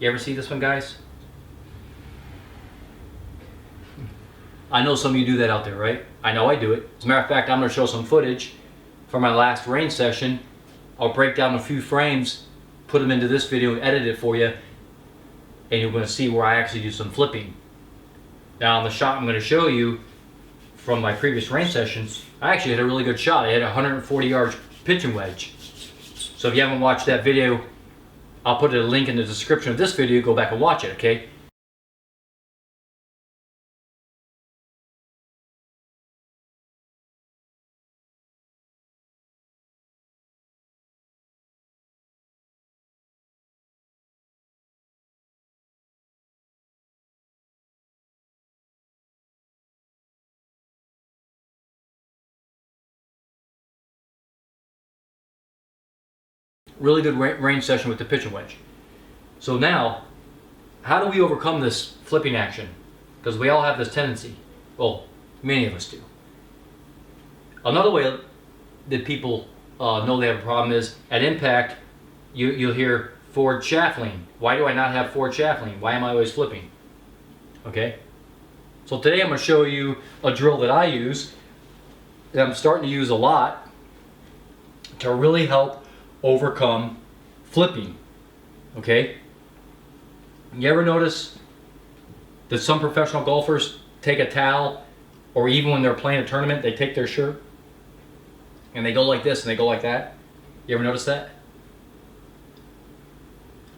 You ever see this one, guys? I know some of you do that out there, right? I know I do it. As a matter of fact, I'm going to show some footage from my last range session. I'll break down a few frames, put them into this video and edit it for you, and you're going to see where I actually do some flipping. Now on the shot I'm going to show you from my previous range sessions, I actually had a really good shot. I had a 140 yard pitching wedge. So if you haven't watched that video, I'll put a link in the description of this video. Go back and watch it, okay? Really good range session with the pitching wedge. So now, how do we overcome this flipping action? Because we all have this tendency. Well, many of us do. Another way that people know they have a problem is at impact, you'll hear forward shaft lean. Why do I not have forward shaft lean? Why am I always flipping? Okay. So today I'm going to show you a drill that I use, that I'm starting to use a lot, to really help overcome flipping. Okay? You ever notice that some professional golfers take a towel, or even when they're playing a tournament, they take their shirt and they go like this and they go like that? You ever notice that?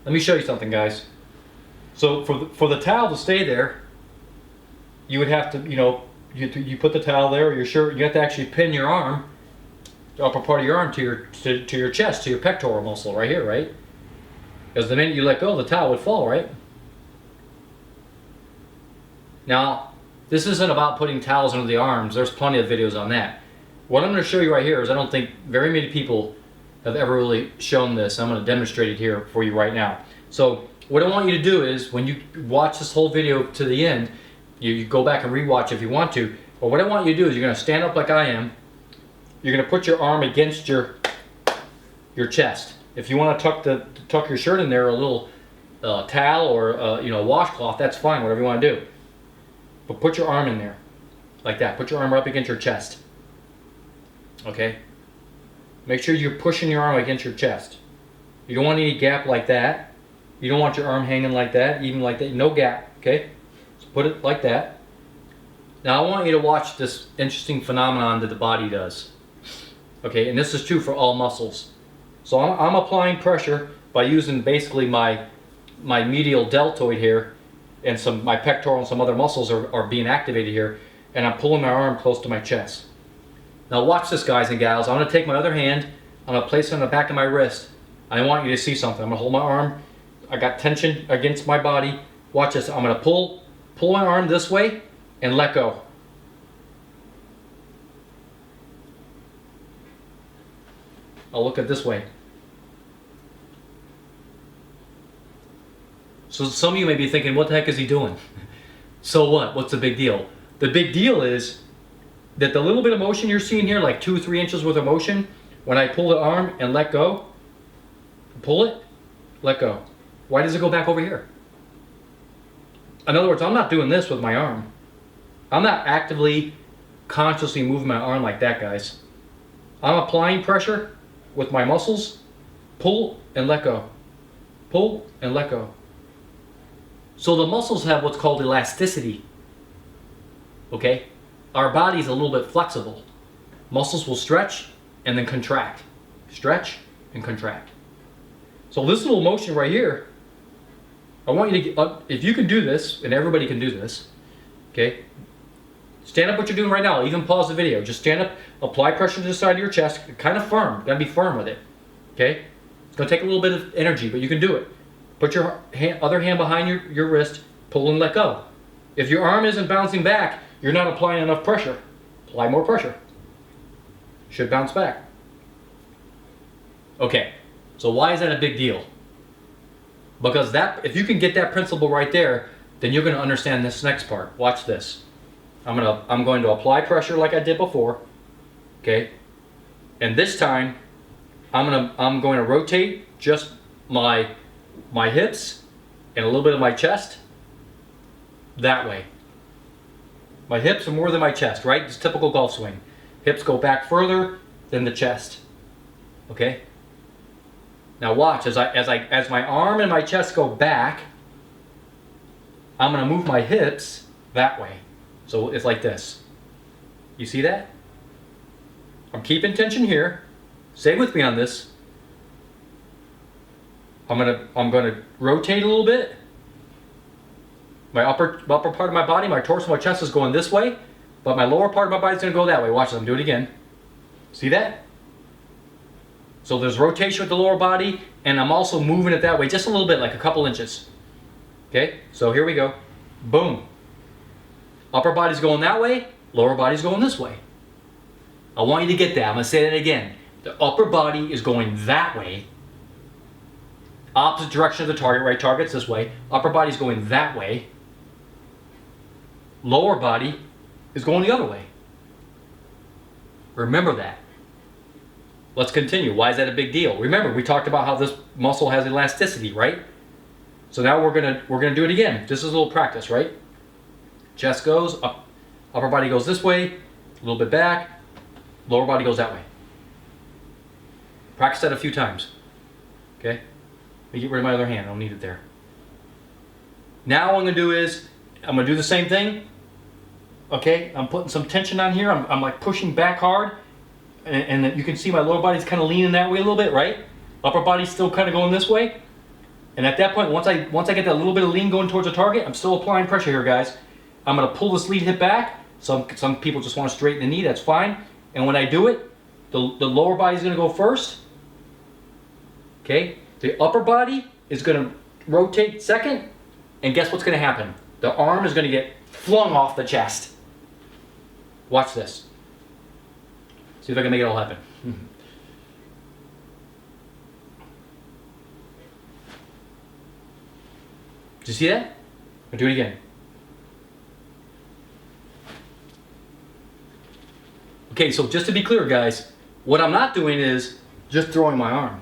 Let me show you something, guys. So for the towel to stay there, you would have to, you put the towel there, or your shirt, you have to actually pin your arm, the upper part of your arm, to your chest, to your pectoral muscle right here, right? Because the minute you let go, the towel would fall, right? Now, this isn't about putting towels under the arms. There's plenty of videos on that. What I'm going to show you right here is, I don't think very many people have ever really shown this. I'm going to demonstrate it here for you right now. So what I want you to do is, when you watch this whole video to the end, you go back and rewatch if you want to, but what I want you to do is, you're going to stand up like I am. You're going to put your arm against your chest. If you want to tuck your shirt in there, a little towel or a washcloth, that's fine, whatever you want to do. But put your arm in there, like that. Put your arm up against your chest. Okay? Make sure you're pushing your arm against your chest. You don't want any gap like that. You don't want your arm hanging like that, even like that. No gap, okay? So put it like that. Now I want you to watch this interesting phenomenon that the body does. Okay, and this is true for all muscles. So I'm applying pressure by using basically my medial deltoid here, and my pectoral and some other muscles are being activated here, and I'm pulling my arm close to my chest. Now watch this, guys and gals. I'm going to take my other hand, I'm going to place it on the back of my wrist, and I want you to see something. I'm going to hold my arm, I got tension against my body. Watch this. I'm going to pull my arm this way and let go. I'll look at this way. So some of you may be thinking, what the heck is he doing? So what? What's the big deal? The big deal is that the little bit of motion you're seeing here, like 2 or 3 inches worth of motion, when I pull the arm and let go, pull it, let go. Why does it go back over here? In other words, I'm not doing this with my arm. I'm not actively, consciously moving my arm like that, guys. I'm applying pressure with my muscles, pull and let go, pull and let go. So the muscles have what's called elasticity. Okay? Our body's a little bit flexible. Muscles will stretch and then contract. Stretch and contract. So this little motion right here, I want you to get up. If you can do this, and everybody can do this, okay? Stand up what you're doing right now. Even pause the video. Just stand up, apply pressure to the side of your chest, kind of firm. You gotta be firm with it, okay? It's gonna take a little bit of energy, but you can do it. Put your other hand behind your wrist, pull and let go. If your arm isn't bouncing back, you're not applying enough pressure. Apply more pressure. Should bounce back. Okay, so why is that a big deal? Because if you can get that principle right there, then you're going to understand this next part. Watch this. I'm going to apply pressure like I did before. Okay, and this time I'm going to rotate just my hips and a little bit of my chest that way. My hips are more than my chest, right? It's typical golf swing. Hips go back further than the chest. Okay? Now watch, as my arm and my chest go back, I'm gonna move my hips that way. So it's like this. You see that? I'm keeping tension here. Stay with me on this. I'm gonna rotate a little bit. My upper part of my body, my torso, my chest is going this way, but my lower part of my body is gonna go that way. Watch this, I'm doing it again. See that? So there's rotation with the lower body, and I'm also moving it that way just a little bit, like a couple inches. Okay, so here we go. Boom. Upper body's going that way, lower body's going this way. I want you to get that. I'm gonna say that again. The upper body is going that way, opposite direction of the target, right? Target's this way. Upper body's going that way. Lower body is going the other way. Remember that. Let's continue. Why is that a big deal? Remember, we talked about how this muscle has elasticity, right? So now we're gonna do it again. This is a little practice, right? Chest goes up, upper body goes this way, a little bit back, lower body goes that way. Practice that a few times. Okay? Let me get rid of my other hand. I don't need it there. Now what I'm gonna do is, I'm gonna do the same thing. Okay? I'm putting some tension on here. I'm like pushing back hard. And then you can see my lower body's kind of leaning that way a little bit, right? Upper body's still kind of going this way. And at that point, once I get that little bit of lean going towards the target, I'm still applying pressure here, guys. I'm gonna pull this lead hip back. Some people just want to straighten the knee, that's fine. And when I do it, the lower body's gonna go first. Okay? The upper body is gonna rotate second. And guess what's gonna happen? The arm is gonna get flung off the chest. Watch this. See if I can make it all happen. Did you see that? I'll do it again. Okay, so just to be clear, guys, what I'm not doing is just throwing my arm.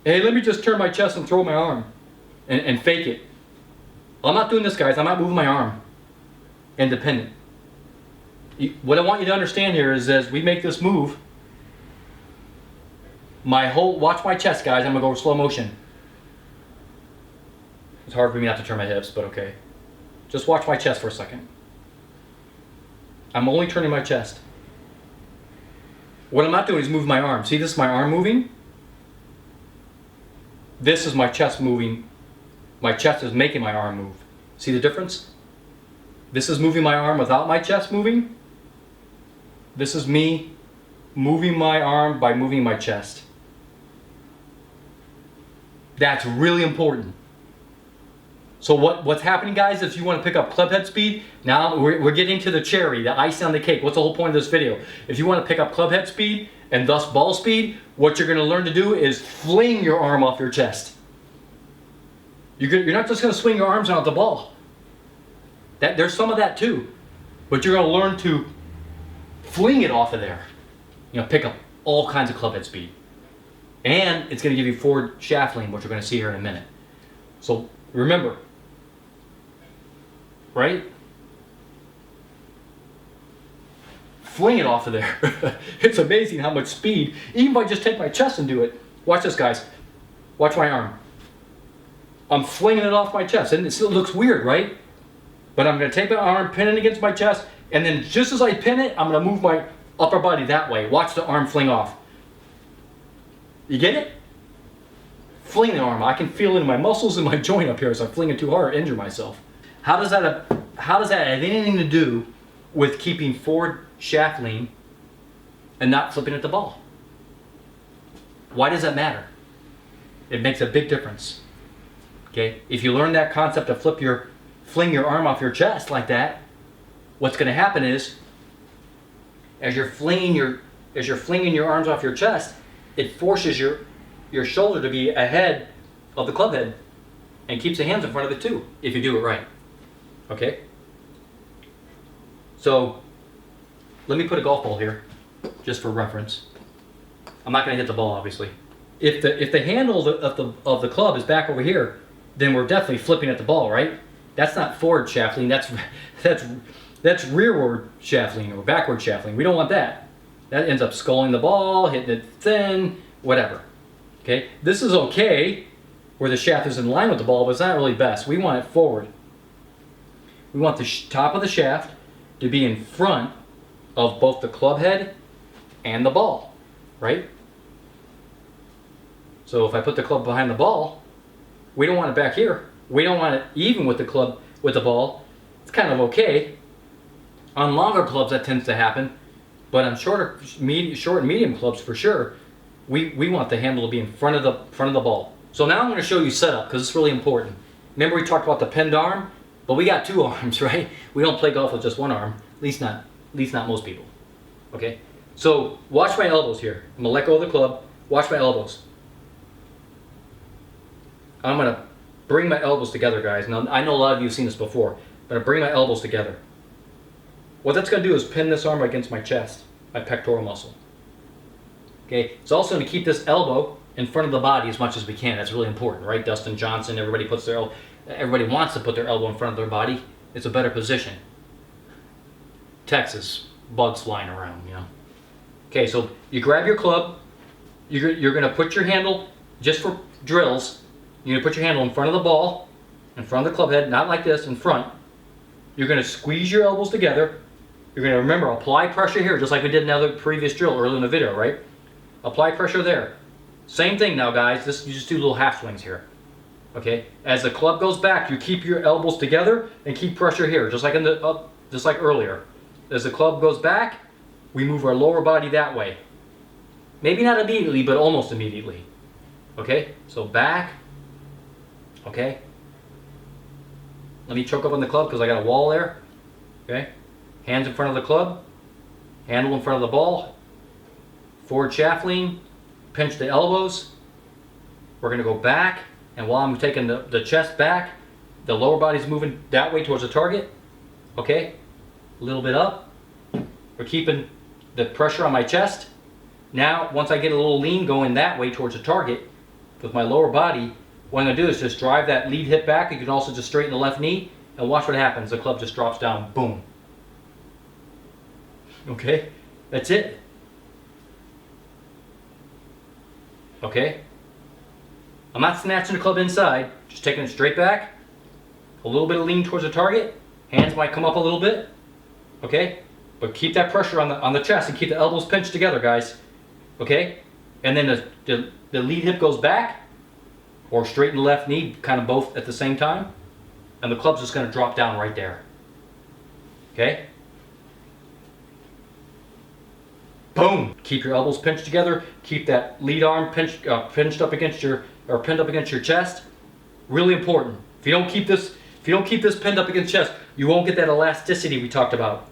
Hey, let me just turn my chest and throw my arm and fake it. I'm not doing this, guys. I'm not moving my arm. Independent. What I want you to understand here is as we make this move, watch my chest, guys. I'm gonna go slow motion. It's hard for me not to turn my hips, but okay. Just watch my chest for a second. I'm only turning my chest. What I'm not doing is move my arm. See, this is my arm moving. This is my chest moving. My chest is making my arm move. See the difference? This is moving my arm without my chest moving. This is me moving my arm by moving my chest. That's really important. So what's happening, guys, if you want to pick up club head speed, now we're getting to the cherry, the icing on the cake. What's the whole point of this video? If you want to pick up club head speed and thus ball speed, what you're going to learn to do is fling your arm off your chest. You're not just going to swing your arms out at the ball. There's some of that too. But you're going to learn to fling it off of there. Pick up all kinds of club head speed. And it's going to give you forward shaft lean, which we're going to see here in a minute. So remember, right? Fling it off of there. It's amazing how much speed, even if I just take my chest and do it. Watch this, guys. Watch my arm. I'm flinging it off my chest. And it still looks weird, right? But I'm going to take my arm, pin it against my chest, and then just as I pin it, I'm going to move my upper body that way. Watch the arm fling off. You get it? Fling the arm. I can feel it in my muscles and my joint up here, so I'm flinging too hard, injure myself. How does that have anything to do with keeping forward shaft lean and not flipping at the ball? Why does that matter? It makes a big difference. Okay? If you learn that concept of fling your arm off your chest like that, what's going to happen is, as you're flinging your arms off your chest, it forces your shoulder to be ahead of the club head and keeps the hands in front of it too, if you do it right. Okay? So, let me put a golf ball here, just for reference. I'm not going to hit the ball, obviously. If the handle of the club is back over here, then we're definitely flipping at the ball, right? That's not forward shaftling, that's rearward shaftling or backward shaftling. We don't want that. That ends up sculling the ball, hitting it thin, whatever. Okay, this is okay where the shaft is in line with the ball, but it's not really best. We want it forward. We want the top of the shaft to be in front of both the club head and the ball, right? So if I put the club behind the ball, we don't want it back here. We don't want it even with the club, with the ball. It's kind of okay. On longer clubs that tends to happen, but on short and medium clubs for sure, we want the handle to be in front of the ball. So now I'm going to show you setup because it's really important. Remember we talked about the pinned arm, but we got two arms, right? We don't play golf with just one arm, at least not most people. Okay, so watch my elbows here. I'm gonna let go of the club. Watch my elbows. I'm gonna bring my elbows together, guys. Now I know a lot of you have seen this before. I'm gonna bring my elbows together. What that's gonna do is pin this arm against my chest, my pectoral muscle. Okay, it's also gonna keep this elbow in front of the body as much as we can. That's really important, right? Dustin Johnson, everybody wants to put their elbow in front of their body. It's a better position. Texas, bugs flying around, you know. Okay, so you grab your club. You're gonna put your handle, just for drills, you're gonna put your handle in front of the ball, in front of the club head, not like this, in front. You're gonna squeeze your elbows together. You're gonna remember, apply pressure here, just like we did in the previous drill earlier in the video, right? Apply pressure there. Same thing now, guys. You just do little half swings here. Okay? As the club goes back, you keep your elbows together and keep pressure here, just like just like earlier. As the club goes back, we move our lower body that way. Maybe not immediately, but almost immediately. Okay? So back. Okay? Let me choke up on the club because I got a wall there. Okay? Hands in front of the club. Handle in front of the ball. Forward shaft lean. Pinch the elbows. We're going to go back. And while I'm taking the chest back, the lower body's moving that way towards the target. Okay? A little bit up. We're keeping the pressure on my chest. Now, once I get a little lean going that way towards the target with my lower body, what I'm going to do is just drive that lead hip back. You can also just straighten the left knee and watch what happens. The club just drops down. Boom. Okay? That's it. Okay? I'm not snatching the club inside, just taking it straight back. A little bit of lean towards the target. Hands might come up a little bit. Okay? But keep that pressure on the chest and keep the elbows pinched together, guys. Okay? And then the lead hip goes back, or straighten the left knee, kind of both at the same time. And the club's just going to drop down right there. Okay? Boom! Keep your elbows pinched together. Keep that lead arm pinched up against pinned up against your chest. Really important. If you don't keep this pinned up against chest, you won't get that elasticity we talked about.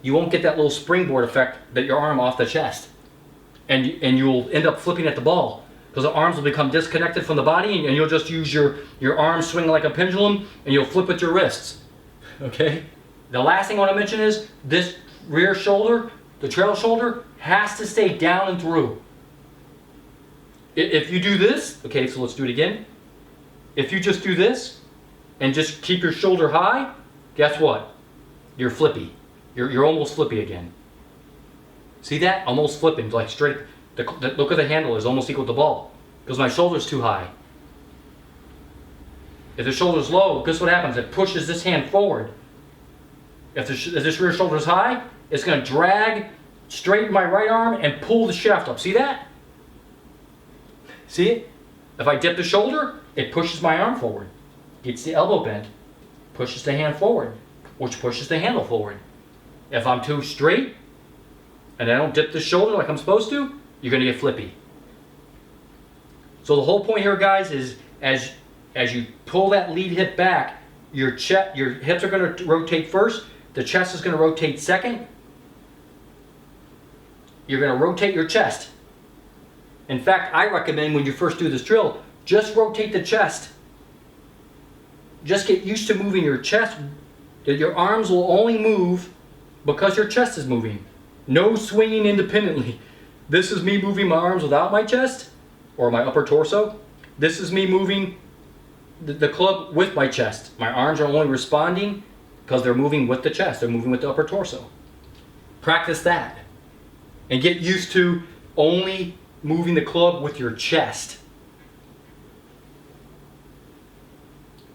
You won't get that little springboard effect that your arm off the chest, and you'll end up flipping at the ball because the arms will become disconnected from the body, and you'll just use your arm swinging like a pendulum, and you'll flip with your wrists. Okay. The last thing I want to mention is this rear shoulder, the trail shoulder, has to stay down and through. If you do this, okay, so let's do it again. If you just do this and just keep your shoulder high, guess what? You're flippy. You're almost flippy again. See that? Almost flipping, like straight. The look of the handle is almost equal to the ball because my shoulder's too high. If the shoulder's low, guess what happens? It pushes this hand forward. If this rear shoulder's high, it's going to drag, straighten my right arm, and pull the shaft up. See that? See it? If I dip the shoulder, it pushes my arm forward. Gets the elbow bent, pushes the hand forward, which pushes the handle forward. If I'm too straight, and I don't dip the shoulder like I'm supposed to, you're going to get flippy. So the whole point here, guys, is as you pull that lead hip back, your hips are going to rotate first, the chest is going to rotate second. You're going to rotate your chest. In fact, I recommend when you first do this drill, just rotate the chest. Just get used to moving your chest. Your arms will only move because your chest is moving. No swinging independently. This is me moving my arms without my chest or my upper torso. This is me moving the club with my chest. My arms are only responding because they're moving with the chest. They're moving with the upper torso. Practice that. And get used to only moving the club with your chest.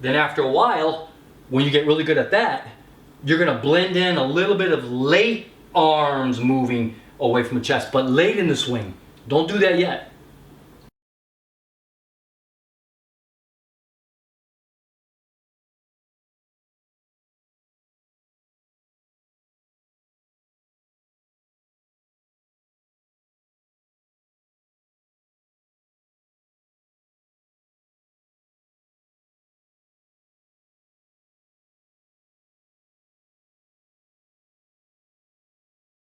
Then after a while, when you get really good at that, you're going to blend in a little bit of late arms moving away from the chest, but late in the swing. Don't do that yet.